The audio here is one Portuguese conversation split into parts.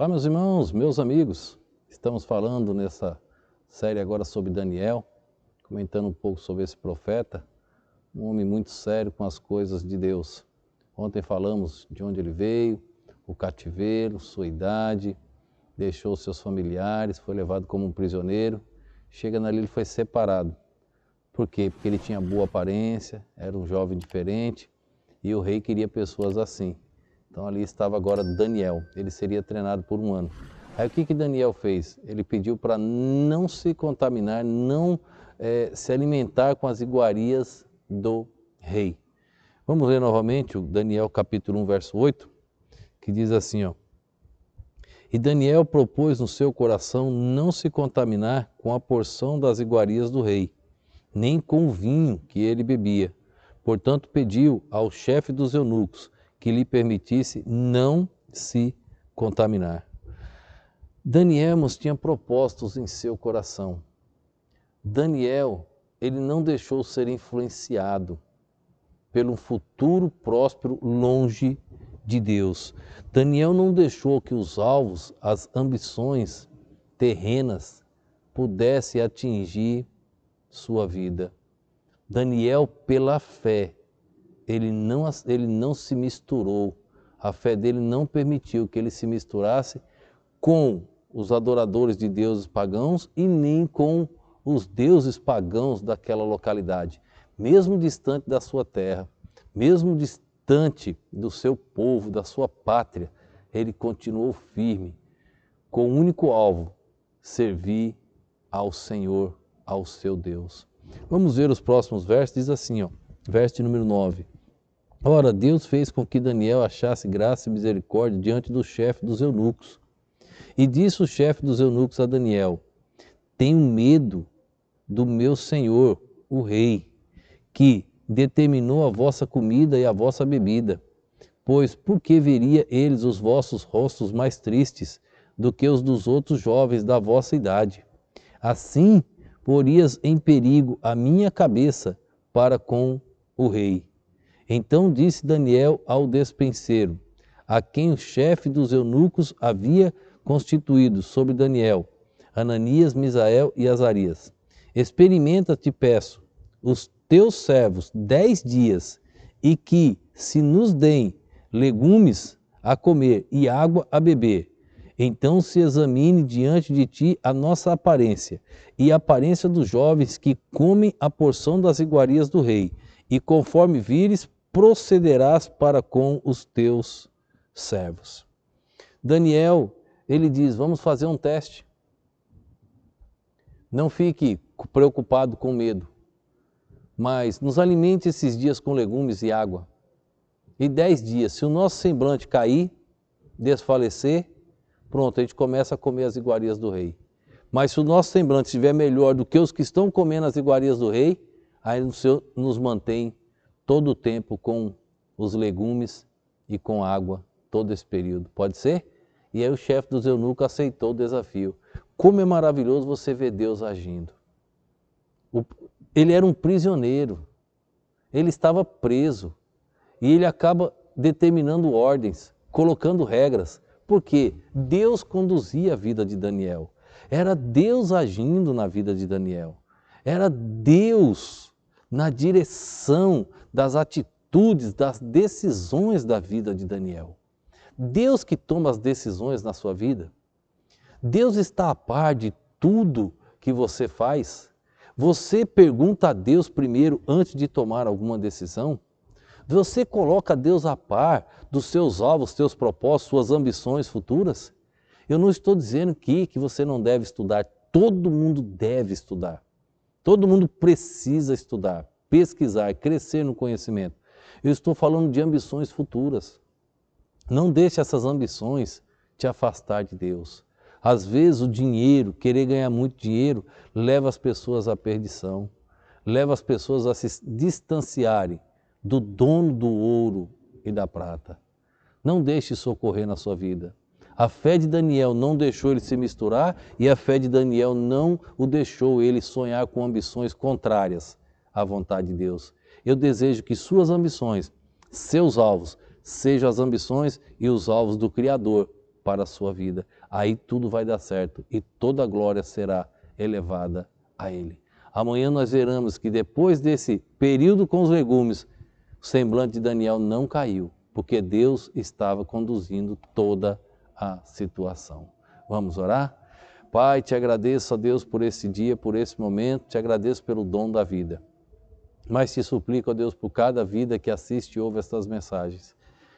Olá, meus irmãos, meus amigos. Estamos falando nessa série agora sobre Daniel, comentando um pouco sobre esse profeta, um homem muito sério com as coisas de Deus. Ontem falamos de onde ele veio, o cativeiro, sua idade, deixou seus familiares, foi levado como um prisioneiro, chega ali, ele foi separado. Por quê? Porque ele tinha boa aparência, era um jovem diferente e o rei queria pessoas assim. Então ali estava agora Daniel, ele seria treinado por um ano. Aí o que Daniel fez? Ele pediu para não se contaminar, não se alimentar com as iguarias do rei. Vamos ler novamente o Daniel capítulo 1, verso 8, que diz assim, ó. E Daniel propôs no seu coração não se contaminar com a porção das iguarias do rei, nem com o vinho que ele bebia. Portanto, pediu ao chefe dos eunucos que lhe permitisse não se contaminar. Daniel tinha propósitos em seu coração. Daniel, ele não deixou ser influenciado pelo futuro próspero longe de Deus. Daniel não deixou que os alvos, as ambições terrenas pudessem atingir sua vida. Daniel, pela fé, ele não se misturou. A fé dele não permitiu que ele se misturasse com os adoradores de deuses pagãos e nem com os deuses pagãos daquela localidade. Mesmo distante da sua terra, mesmo distante do seu povo, da sua pátria, ele continuou firme, com o único alvo, servir ao Senhor, ao seu Deus. Vamos ver os próximos versos, diz assim, ó, verso número 9. Ora, Deus fez com que Daniel achasse graça e misericórdia diante do chefe dos eunucos. E disse o chefe dos eunucos a Daniel, tenho medo do meu senhor, o rei, que determinou a vossa comida e a vossa bebida. Pois por que veria eles os vossos rostos mais tristes do que os dos outros jovens da vossa idade? Assim, porias em perigo a minha cabeça para com o rei. Então disse Daniel ao despenseiro, a quem o chefe dos eunucos havia constituído sobre Daniel, Ananias, Misael e Azarias, experimenta, te peço, os teus servos 10 dias, e que se nos deem legumes a comer e água a beber. Então se examine diante de ti a nossa aparência, e a aparência dos jovens que comem a porção das iguarias do rei, e conforme vires, procederás para com os teus servos. Daniel, ele diz, vamos fazer um teste. Não fique preocupado com medo, mas nos alimente esses dias com legumes e água. E 10 dias, se o nosso semblante cair, desfalecer, pronto, a gente começa a comer as iguarias do rei. Mas se o nosso semblante estiver melhor do que os que estão comendo as iguarias do rei, aí o Senhor nos mantém todo o tempo com os legumes e com água, todo esse período. Pode ser? E aí o chefe dos eunucos aceitou o desafio. Como é maravilhoso você ver Deus agindo. Ele era um prisioneiro, ele estava preso e ele acaba determinando ordens, colocando regras, porque Deus conduzia a vida de Daniel. Era Deus agindo na vida de Daniel. Era Deus na direção das atitudes, das decisões da vida de Daniel. Deus que toma as decisões na sua vida. Deus está a par de tudo que você faz. Você pergunta a Deus primeiro antes de tomar alguma decisão? Você coloca Deus a par dos seus alvos, seus propósitos, suas ambições futuras? Eu não estou dizendo que você não deve estudar. Todo mundo deve estudar. Todo mundo precisa estudar, pesquisar, crescer no conhecimento. Eu estou falando de ambições futuras. Não deixe essas ambições te afastar de Deus. Às vezes o dinheiro, querer ganhar muito dinheiro, leva as pessoas à perdição. Leva as pessoas a se distanciarem do dono do ouro e da prata. Não deixe isso ocorrer na sua vida. A fé de Daniel não deixou ele se misturar e a fé de Daniel não o deixou ele sonhar com ambições contrárias à vontade de Deus. Eu desejo que suas ambições, seus alvos, sejam as ambições e os alvos do Criador para a sua vida. aí tudo vai dar certo e toda a glória será elevada a Ele. Amanhã nós veremos que depois desse período com os legumes, o semblante de Daniel não caiu, porque Deus estava conduzindo toda a situação. Vamos orar? Pai, te agradeço, ó Deus, por esse dia, por esse momento, te agradeço pelo dom da vida. Mas te suplico, ó Deus, por cada vida que assiste e ouve estas mensagens,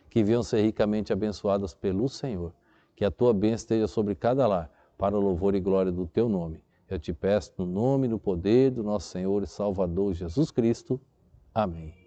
que venham ser ricamente abençoadas pelo Senhor, que a tua bênção esteja sobre cada lar, para o louvor e glória do teu nome. Eu te peço no nome e no poder do nosso Senhor e Salvador Jesus Cristo. Amém.